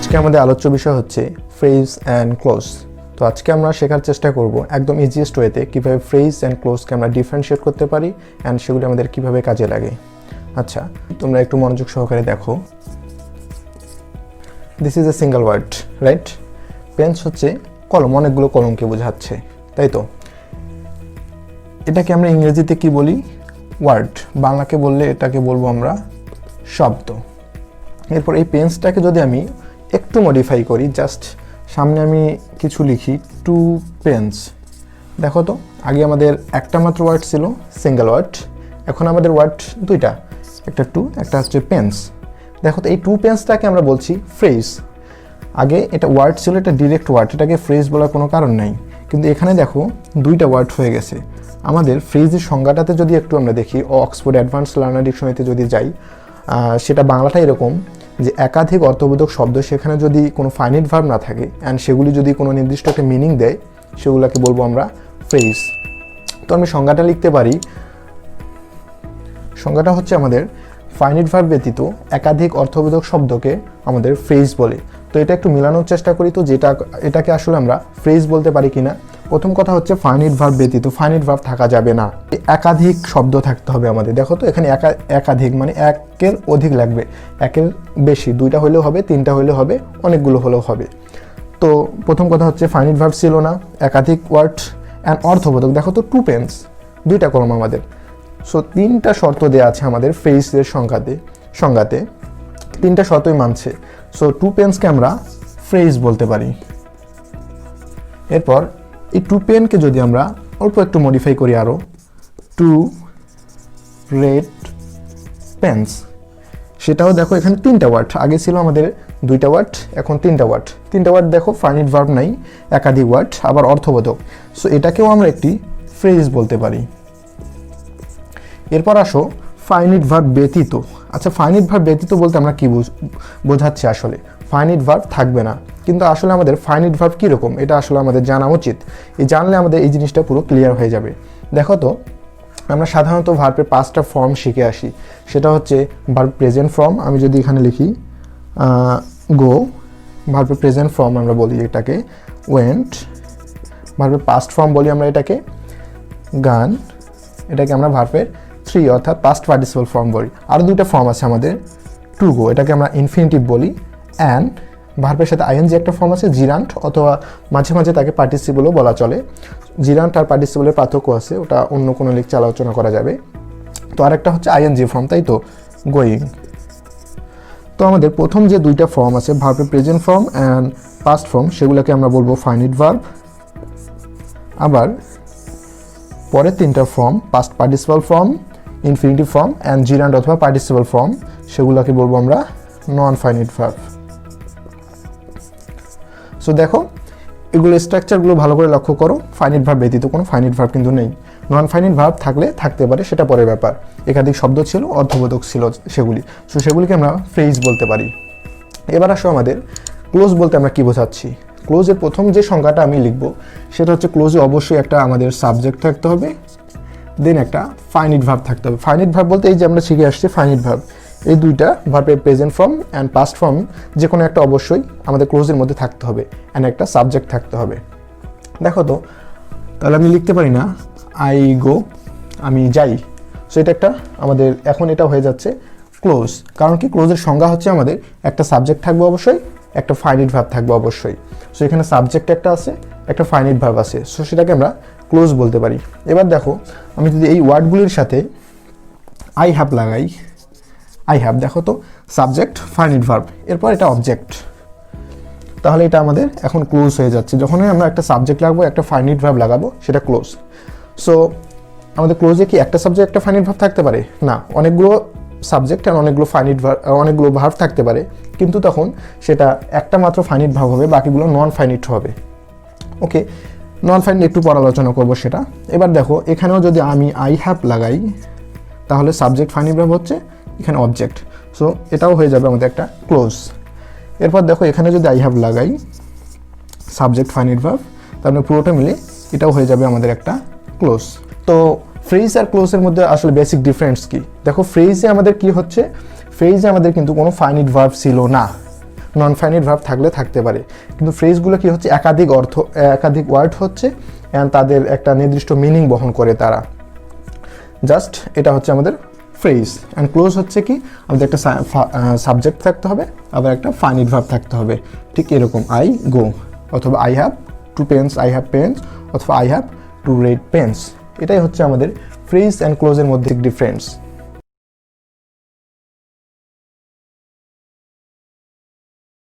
আজকে আমাদের আলোচ্য বিষয় হচ্ছে ফ্রেজ অ্যান্ড ক্লোজ। তো আজকে আমরা শেখার চেষ্টা করব একদম ইজিয়েস্ট ওয়েতে কীভাবে ফ্রেজ অ্যান্ড ক্লোজকে আমরা ডিফারেন্সিয়েট করতে পারি অ্যান্ড সেগুলি আমাদের কীভাবে কাজে লাগে। আচ্ছা, তোমরা একটু মনোযোগ সহকারে দেখো। This is a single word, right? Pens হচ্ছে কলম, অনেকগুলো কলমকে বোঝাচ্ছে, তাই তো? এটাকে আমরা ইংরেজিতে কি বলি? ওয়ার্ড। বাংলাকে বললে এটাকে বলবো আমরা শব্দ। এরপর এই পেন্সটাকে যদি আমি একটু মডিফাই করি, জাস্ট সামনে আমি কিছু লিখি, টু পেন্স। দেখো তো, আগে আমাদের একটা মাত্র ওয়ার্ড ছিল, সিঙ্গেল ওয়ার্ড। এখন আমাদের ওয়ার্ড দুইটা, একটা টু, একটা হচ্ছে পেন্স। দেখো তো, এই টু পেন্সটাকে আমরা বলছি ফ্রেজ। আগে এটা ওয়ার্ড ছিল, এটা ডিরেক্ট ওয়ার্ড, এটাকে ফ্রেজ বলার কোনো কারণ নাই। কিন্তু এখানে দেখো দুইটা ওয়ার্ড হয়ে গেছে। আমাদের ফ্রেজের সংজ্ঞাটাতে যদি একটু আমরা দেখি, অক্সফোর্ড অ্যাডভান্স লার্নার ডিকশনারিতে যদি যাই, সেটা বাংলাটা এরকম যে একাধিক অর্থবোধক শব্দ, সেখানে যদি কোনো ফাইনাইট ভার্ব না থাকে অ্যান্ড সেগুলি যদি কোনো নির্দিষ্ট একটা মিনিং দেয়, সেগুলোকে বলবো আমরা ফ্রেজ। তো আমি সংজ্ঞাটা লিখতে পারি। সংজ্ঞাটা হচ্ছে আমাদের ফাইনাইট ভার্ব ব্যতীত একাধিক অর্থবোধক শব্দকে আমাদের ফ্রেজ বলে। তো এটা একটু মেলানোর চেষ্টা করি, তো এটাকে আসলে আমরা ফ্রেজ বলতে পারি কিনা। প্রথম কথা হচ্ছে ফাইনাইট ভার্ব ব্যতীত, ফাইনাইট ভার্ব থাকা যাবে না, একাধিক শব্দ থাকতে হবে আমাদের। দেখো তো, এখানে একাধিক মানে একের অধিক লাগবে, একের বেশি, দুইটা হলেও হবে, তিনটা হলেও হবে, অনেকগুলো হলেও হবে। তো প্রথম কথা হচ্ছে ফাইনাইট ভার্ব ছিল না, একাধিক ওয়ার্ড অ্যান্ড অর্থবোধক। দেখো তো, টু পেন্স, দুইটা কলম আমাদের। সো তিনটা শর্ত দেওয়া আছে আমাদের ফ্রেজের সংজ্ঞাতে, তিনটা শর্তই মানছে। সো টু পেন্সকে আমরা ফ্রেজ বলতে পারি। এরপর এই টু পেনকে যদি আমরা অল্প একটু মডিফাই করি আরও, টু রেড পেন্স, সেটাও দেখো এখানে তিনটা ওয়ার্ড। আগে ছিল আমাদের দুইটা ওয়ার্ড, এখন তিনটা ওয়ার্ড। তিনটা ওয়ার্ড দেখো, ফাইনাইট ভার্ব নাই, একাধিক ওয়ার্ড, আবার অর্থবোধক। সো এটাকেও আমরা একটি ফ্রেজ বলতে পারি। এরপর আসো ফাইনাইট ভার্ব ব্যতীত। আচ্ছা, ফাইনাইট ভার্ব ব্যতীত বলতে আমরা কি বোঝাচ্ছি? আসলে ফাইনাইট ভার্ব থাকবে না, কিন্তু আসলে আমাদের ফাইনাইট ভার্ব কীরকম এটা আসলে আমাদের জানা উচিত। এই জানলে আমাদের এই জিনিসটা পুরো ক্লিয়ার হয়ে যাবে। দেখো তো, আমরা সাধারণত ভার্বের 5টা ফর্ম শিখে আসি। সেটা হচ্ছে ভার্ব প্রেজেন্ট ফর্ম। আমি যদি এখানে লিখি গো, ভার্বের প্রেজেন্ট ফর্ম আমরা বলি এটাকে ওয়েন্ট। ভার্বের পাস্ট ফর্ম বলি আমরা এটাকে গান। এটাকে আমরা ভার্বের 3 অর্থাৎ পাস্ট পার্টিসিপল ফর্ম বলি। আরও দুইটা ফর্ম আছে আমাদের, টু গো, এটাকে আমরা ইনফিনিটিভ বলি। অ্যান্ড ভার্বের সাথে আইএনজি একটা ফর্ম আছে, জিরান্ট, অথবা মাঝে মাঝে তাকে পার্টিসিপলও বলা চলে। জিরান্ট আর পার্টিসিপলের পার্থক্য আছে, ওটা অন্য কোনো লেকচারে আলোচনা করা যাবে। তো আরেকটা হচ্ছে আইএনজি ফর্ম, তাই তো, গোয়িং। তো আমাদের প্রথম যে দুইটা ফর্ম আছে, ভার্বের present form and past form, সেগুলোকে আমরা বলবো ফাইনাইট ভার্ব। আবার পরের তিনটা form, past participle form, infinitive form and gerund অথবা পার্টিসিপল ফর্ম, সেগুলোকে বলবো আমরা নন ফাইনাইট ভার্ব। সো দেখো, এগুলো স্ট্রাকচারগুলো ভালো করে লক্ষ্য করো। ফাইনাইট ভার্ব ব্যতীত কোনো ফাইনাইট ভার্ব কিন্তু নেই। নন ফাইনাইট ভার্ব থাকলে থাকতে পারে, সেটা পরের ব্যাপার। একাধিক শব্দ ছিল, অর্থবোধক ছিল সেগুলি। সো সেগুলিকে আমরা ফ্রেজ বলতে পারি। এবার আসো আমাদের ক্লোজ বলতে আমরা কী বোঝাচ্ছি। ক্লোজের প্রথম যে সংজ্ঞাটা আমি লিখব, সেটা হচ্ছে ক্লোজে অবশ্যই একটা আমাদের সাবজেক্ট থাকতে হবে, দেন একটা ফাইনাইট ভার্ব থাকতে হবে। ফাইনাইট ভার্ব বলতে এই যে আমরা শিখে আসছি ফাইনাইট ভার্ব, এই দুইটা ভার্বের present form and past form যে কোনো একটা অবশ্যই আমাদের ক্লোজের মধ্যে থাকতে হবে, অ্যান্ড একটা সাবজেক্ট থাকতে হবে। দেখো তো, তাহলে আমি লিখতে পারি না আই গো, আমি যাই। সো এটা একটা আমাদের এখন এটা হয়ে যাচ্ছে ক্লোজ। কারণ কি, ক্লোজের সংজ্ঞা হচ্ছে আমাদের একটা সাবজেক্ট থাকবে অবশ্যই, একটা ফাইনাইট ভার্ব থাকবে অবশ্যই। সো এখানে সাবজেক্ট একটা আছে, একটা ফাইনাইট ভার্ব আছে, সো সেটাকে আমরা ক্লোজ বলতে পারি। এবার দেখো, আমি যদি এই ওয়ার্ডগুলির সাথে আই হ্যাভ লাগাই, আই হ্যাভ, দেখো তো, সাবজেক্ট ফাইনাইট ভার্ব, এরপর এটা অবজেক্ট, তাহলে এটা আমাদের এখন ক্লোজ হয়ে যাচ্ছে। যখনই আমরা একটা সাবজেক্ট লাগাবো, একটা ফাইনাইট ভার্ব লাগাবো, সেটা ক্লোজ। সো আমাদের ক্লোজে কি একটা সাবজেক্ট একটা ফাইনাইট ভার্ব থাকতে পারে? না, অনেকগুলো সাবজেক্ট আর অনেকগুলো ফাইনাইট ভার্ব, অনেকগুলো ভার্ব থাকতে পারে, কিন্তু তখন সেটা একটা মাত্র ফাইনাইট ভার্ব হবে, বাকিগুলো নন ফাইনাইট হবে। ওকে, নন ফাইনাইট একটু পর আলোচনা করবো সেটা। এবার দেখো, এখানেও যদি আমি আই হ্যাভ লাগাই, তাহলে সাবজেক্ট ফাইনাইট ভার্ব হচ্ছে, এখানে অবজেক্ট। সো এটাও হয়ে যাবে আমাদের একটা ক্লোজ। এরপর দেখো, এখানে যদি আই হ্যাভ লাগাই, সাবজেক্ট ফাইনাইট ভার্ব, তারপরে পুরোটা মিলে এটাও হয়ে যাবে আমাদের একটা ক্লোজ। তো ফ্রেজ আর ক্লোজের মধ্যে আসলে বেসিক ডিফারেন্স কি? দেখো, ফ্রেজে আমাদের কি হচ্ছে, ফ্রেজে আমাদের কিন্তু কোনো ফাইনাইট ভার্ব ছিল না। নন ফাইনাইট ভার্ব থাকলে থাকতে পারে। কিন্তু ফ্রেজগুলো কি হচ্ছে একাধিক অর্থ, একাধিক ওয়ার্ড হচ্ছে, অ্যান্ড তাদের একটা নির্দিষ্ট মিনিং বহন করে তারা। জাস্ট এটা হচ্ছে আমাদের ফ্রেজ। অ্যান্ড ক্লোজ হচ্ছে কি আমাদের একটা সাবজেক্ট থাকতে হবে, আবার একটা ফাইনাইট ভার্ব থাকতে হবে। ঠিক এরকম আই গো, অথবা I have 2 pens, I have pens, অথবা আই হ্যাভ 2 রেড পেন্স। এটাই হচ্ছে আমাদের ফ্রেজ অ্যান্ড ক্লোজের মধ্যে ডিফারেন্স।